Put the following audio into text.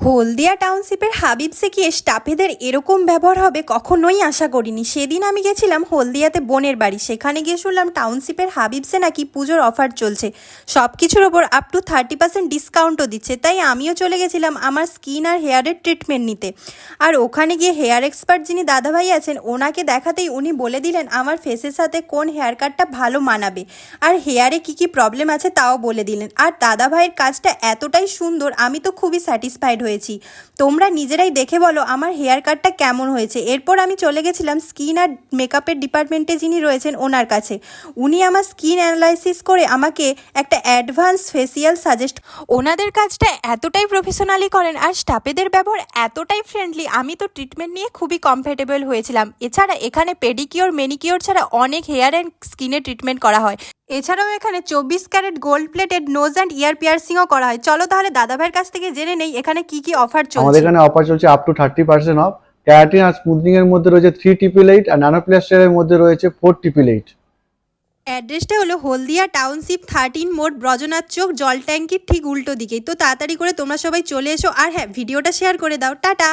হলদিয়া টাউনশিপের হাবিবসে গিয়ে স্টাফেদের এরকম ব্যবহার হবে কখনোই আশা করিনি। সেদিন আমি গেছিলাম হলদিয়াতে বোনের বাড়ি, সেখানে গিয়ে শুনলাম টাউনশিপের হাবিবসে নাকি পুজোর অফার চলছে, সব কিছুর ওপর আপ টু 30% ডিসকাউন্টও দিচ্ছে। তাই আমিও চলে গেছিলাম আমার স্কিন আর হেয়ারের ট্রিটমেন্ট নিতে। আর ওখানে গিয়ে হেয়ার এক্সপার্ট যিনি দাদাভাই আছেন ওনাকে দেখাতেই উনি বলে দিলেন আমার ফেসের সাথে কোন হেয়ার কাটটা ভালো মানাবে আর হেয়ারে কি কি প্রবলেম আছে তাও বলে দিলেন। আর দাদাভাইয়ের কাজটা এতটাই সুন্দর, আমি তো খুবই স্যাটিসফাইড হয়েছি। তোমরা নিজেরাই দেখে বলো আমার হেয়ার কাটটা কেমন হয়েছে। এরপর আমি চলে গেছিলাম স্কিন আর মেকআপের ডিপার্টমেন্টে যিনি রয়েছেন ওনার কাছে। উনি আমার স্কিন অ্যানালাইসিস করে আমাকে একটা অ্যাডভান্স ফেসিয়াল সাজেস্ট। ওনাদের কাজটা এতটাই প্রফেশনালি করেন আর স্টাফেদের ব্যবহার এতটাই ফ্রেন্ডলি, আমি তো ট্রিটমেন্ট নিয়ে খুবই কমফোর্টেবল হয়েছিলাম। এছাড়া এখানে পেডিকিওর মেনিকিওর ছাড়া অনেক হেয়ার অ্যান্ড স্কিনের ট্রিটমেন্ট করা হয়। এছাড়াও এখানে 24 carat gold plated nose and ear পিয়ার্সিংও করা হয়। চলো তাহলে দাদাভাইয়ের কাছ থেকে জেনে নেই এখানে কি কি অফার চলছে। আমাদের এখানে অফার চলছে আপ টু 30% অফ। ক্যারাটিন আর স্মুথনিং এর মধ্যে রয়েছে 388 আর ন্যানোপ্লাস্টার এর মধ্যে রয়েছে 488। অ্যাড্রেসটা হলো হলদিয়া টাউনশিপ 13 মোড়, ব্রজনাথ চোক, জল ট্যাঙ্কির ঠিক উল্টো দিকেই। তো তাড়াতাড়ি করে তোমরা সবাই চলে এসো। আর হ্যাঁ, ভিডিওটা শেয়ার করে দাও। টাটা।